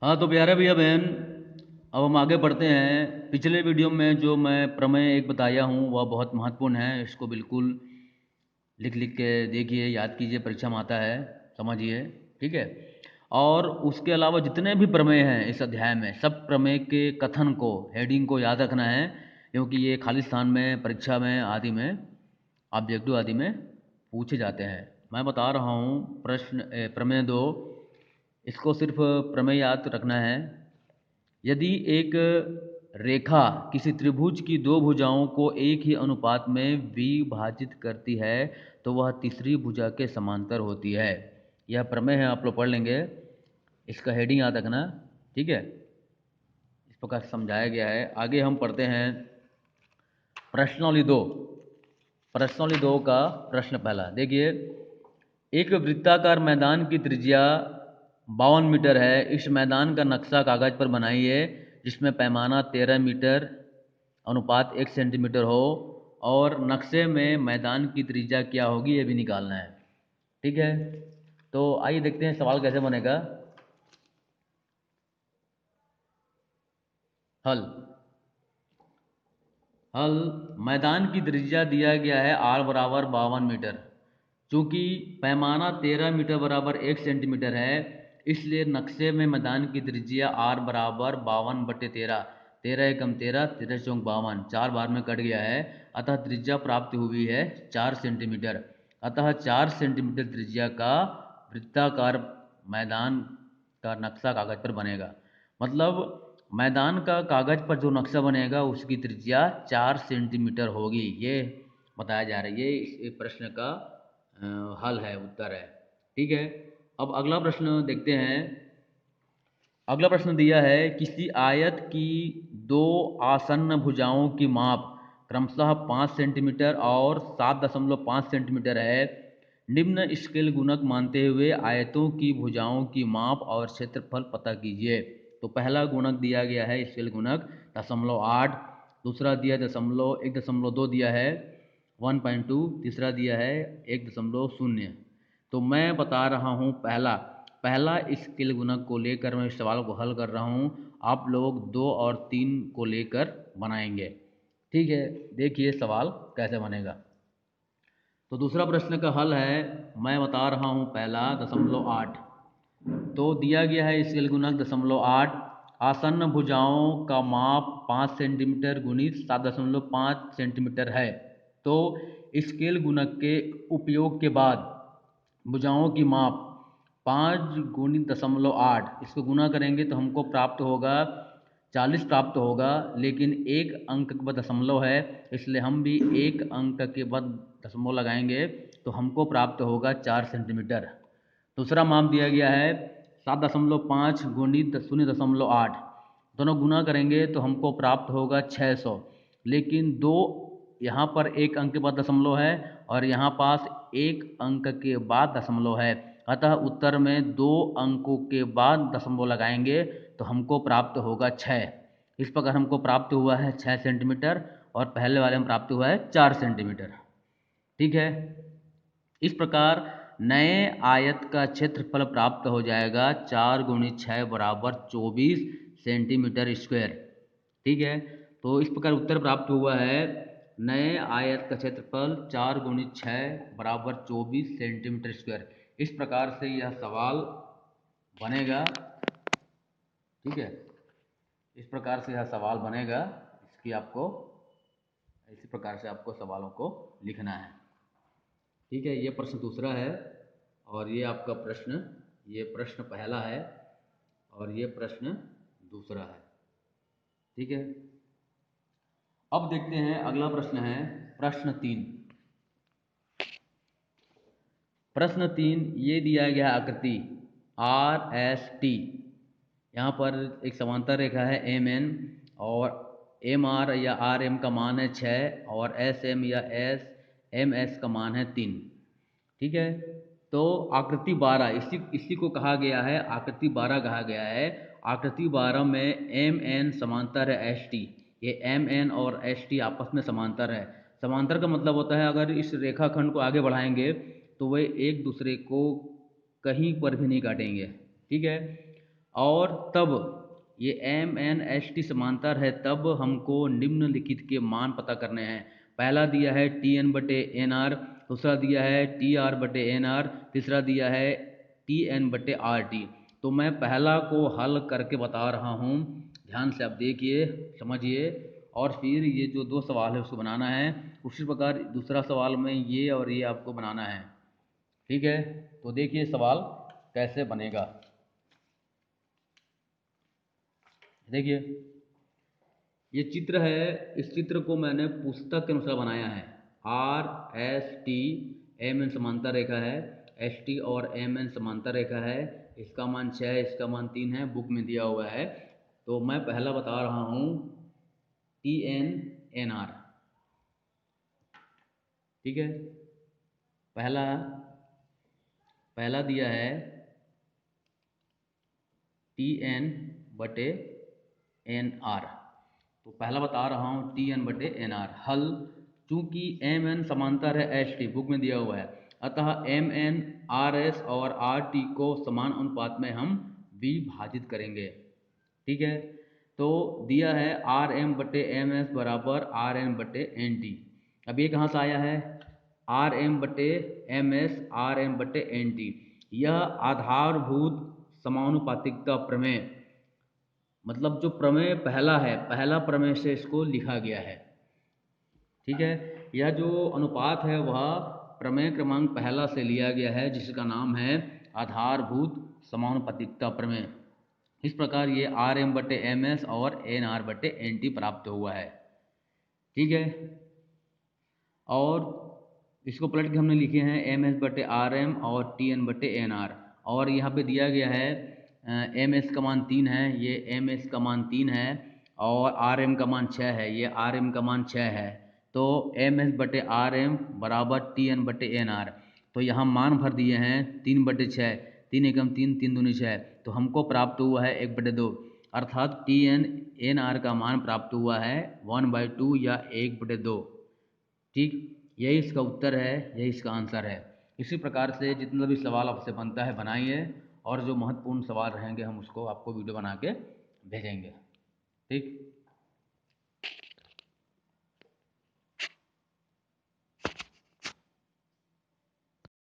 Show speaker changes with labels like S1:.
S1: हाँ तो प्यारे भैया बहन, अब हम आगे बढ़ते हैं। पिछले वीडियो में जो मैं प्रमेय एक बताया हूँ वह बहुत महत्वपूर्ण है। इसको बिल्कुल लिख लिख के देखिए, याद कीजिए, परीक्षा में आता है, समझिए। ठीक है। और उसके अलावा जितने भी प्रमेय हैं इस अध्याय में, सब प्रमेय के कथन को, हेडिंग को याद रखना है, क्योंकि ये खाली स्थान में, परीक्षा में आदि में, ऑब्जेक्टिव आदि में पूछे जाते हैं। मैं बता रहा हूँ प्रमेय 2। इसको सिर्फ प्रमेय याद रखना है। यदि एक रेखा किसी त्रिभुज की दो भुजाओं को एक ही अनुपात में विभाजित करती है तो वह तीसरी भुजा के समांतर होती है। यह प्रमेय है, आप लोग पढ़ लेंगे। इसका हेडिंग याद रखना। ठीक है। इस प्रकार समझाया गया है। आगे हम पढ़ते हैं प्रश्नावली 2। प्रश्नावली 2 का प्रश्न पहला देखिए। एक वृत्ताकार मैदान की त्रिज्या 52 मीटर है। इस मैदान का नक्शा कागज पर बनाइए जिसमें पैमाना 13 मीटर अनुपात 1 सेंटीमीटर हो, और नक्शे में मैदान की त्रिज्या क्या होगी ये भी निकालना है। ठीक है। तो आइए देखते हैं सवाल कैसे बनेगा। हल। हल। मैदान की त्रिज्या दिया गया है r बराबर 52 मीटर। चूंकि पैमाना 13 मीटर बराबर 1 सेंटीमीटर है, इसलिए नक्शे में मैदान की त्रिज्या r बराबर 52/13। 13 एकम 13, 13 चौक 52, 4 बार में कट गया है। अतः त्रिज्या प्राप्त हुई है 4 सेंटीमीटर। अतः 4 सेंटीमीटर त्रिज्या का वृत्ताकार मैदान का नक्शा कागज पर बनेगा। मतलब मैदान का कागज पर जो नक्शा बनेगा उसकी त्रिज्या 4 सेंटीमीटर होगी। ये बताया जा रहा है। ये इस प्रश्न का हल है, उत्तर है। ठीक है। अब अगला प्रश्न देखते हैं। अगला प्रश्न दिया है, किसी आयत की दो आसन्न भुजाओं की माप क्रमशः 5 सेंटीमीटर और 7.5 सेंटीमीटर है। निम्न स्केल गुणक मानते हुए आयतों की भुजाओं की माप और क्षेत्रफल पता कीजिए। तो पहला गुणक दिया गया है स्केल गुणक 0.8, दूसरा दिया 1.2 दिया है 1.2, तीसरा दिया है 1.0। तो मैं बता रहा हूँ पहला पहला स्केल गुणक को लेकर मैं इस सवाल को हल कर रहा हूँ। आप लोग 2 और 3 को लेकर बनाएंगे। ठीक है। देखिए सवाल कैसे बनेगा। तो दूसरा प्रश्न का हल है, मैं बता रहा हूँ पहला 0.8। तो दिया गया है स्केल गुणक 0.8। आसन्न भुजाओं का माप 5 सेंटीमीटर गुणित 7.5 सेंटीमीटर है। तो स्केल गुणक के उपयोग के बाद भुजाओं की माप 5 गुणित 0.8, इसको गुना करेंगे तो हमको प्राप्त होगा 40 प्राप्त होगा। लेकिन एक अंक के बाद दशमलव है, इसलिए हम भी एक अंक के बाद दशमलव लगाएंगे तो हमको प्राप्त होगा 4 सेंटीमीटर। दूसरा माप दिया गया है 7.5 गुणित 0.8, दोनों गुना करेंगे तो हमको प्राप्त होगा 600। लेकिन दो यहाँ पर एक अंक के बाद दशमलव है और यहाँ पास एक अंक के बाद दशमलव है, अतः उत्तर में 2 अंकों के बाद दशमलव लगाएंगे तो हमको प्राप्त होगा 6। इस प्रकार हमको प्राप्त हुआ है 6 सेंटीमीटर और पहले वाले में प्राप्त हुआ है 4 सेंटीमीटर। ठीक है। इस प्रकार नए आयत का क्षेत्रफल प्राप्त हो जाएगा 4 गुणित 6 बराबर 24 सेंटीमीटर स्क्वायर। ठीक है। तो इस प्रकार उत्तर प्राप्त हुआ है, नए आयत का क्षेत्रफल 4 गुणित 6 बराबर 24 सेंटीमीटर स्क्वायर। इस प्रकार से यह सवाल बनेगा। ठीक है। इस प्रकार से यह सवाल बनेगा। इसकी आपको इसी प्रकार से आपको सवालों को लिखना है। ठीक है। ये प्रश्न दूसरा है और ये आपका प्रश्न, ये प्रश्न पहला है और ये प्रश्न दूसरा है। ठीक है। अब देखते हैं अगला प्रश्न है प्रश्न 3। प्रश्न 3 ये दिया गया आकृति आर एस टी। यहाँ पर एक समांतर रेखा है एम एन और एम आर या आर एम का मान है 6 और एस एम या एस एम एस का मान है 3। ठीक है। तो आकृति 12 इसी को कहा गया है, आकृति 12 कहा गया है। आकृति 12 में एम एन समांतर है एस टी। ये एम एन और एस टी आपस में समांतर है। समांतर का मतलब होता है अगर इस रेखाखंड को आगे बढ़ाएंगे तो वे एक दूसरे को कहीं पर भी नहीं काटेंगे। ठीक है। और तब ये एम एन एस टी समांतर है, तब हमको निम्नलिखित के मान पता करने हैं। पहला दिया है टी एन बटे एन आर, दूसरा दिया है टी आर बटे एन आर, तीसरा दिया है टी एन बटे आर टी। तो मैं पहला को हल करके बता रहा हूँ, ध्यान से आप देखिए, समझिए, और फिर ये जो दो सवाल है उसको बनाना है। उसी प्रकार दूसरा सवाल में ये और ये आपको बनाना है। ठीक है, तो देखिए सवाल कैसे बनेगा। देखिए ये चित्र है, इस चित्र को मैंने पुस्तक के अनुसार बनाया है। आर एस टी एम एन समांतर रेखा है, एस टी और एम एन समांतर रेखा है, इसका मान 6 है, इसका मान 3 है, बुक में दिया हुआ है। तो मैं पहला बता रहा हूँ टी एन एन आर। ठीक है, पहला दिया है टी एन बटे एन आर। तो पहला बता रहा हूँ टी एन बटे एन आर। हल, चूंकि एम एन समांतर है एस टी, बुक में दिया हुआ है, अतः एम एन आर एस और आर टी को समान अनुपात में हम विभाजित करेंगे। ठीक है, तो दिया है आर एम बटे एम एस बराबर आर एन बटे एन टी। अब ये कहाँ से आया है? आर एम बटे एम एस आर एम बटे एन टी। यह आधारभूत समानुपातिकता प्रमेय, मतलब जो प्रमेय पहला है, पहला प्रमेय से इसको लिखा गया है। ठीक है, यह जो अनुपात है वह प्रमेय क्रमांक पहला से लिया गया है, जिसका नाम है आधारभूत समानुपातिकता प्रमेय। इस प्रकार ये आर एम बटे एम एस और एन आर बटे एन टी प्राप्त हुआ है। ठीक है, और इसको पलट के हमने लिखे हैं एम एस बटे आर एम और टी एन बटे एन आर। और यहाँ पे दिया गया है एम एस का मान 3 है, ये एम एस का मान 3 है, और आर एम का मान 6 है, ये आर एम का मान 6 है। तो एम एस बटे आर एम बराबर टी एन बटे एन आर। तो यहाँ मान भर दिए हैं 3 बटे 6, 3 एकम 3, 3 दूनी 6। तो हमको प्राप्त हुआ है 1 बटे 2, अर्थात टी एन एन आर का मान प्राप्त हुआ है 1/2 या 1 बटे 2। ठीक, यही इसका उत्तर है, यही इसका आंसर है। इसी प्रकार से जितना भी सवाल आपसे बनता है बनाइए, और जो महत्वपूर्ण सवाल रहेंगे हम उसको आपको वीडियो बना के भेजेंगे। ठीक।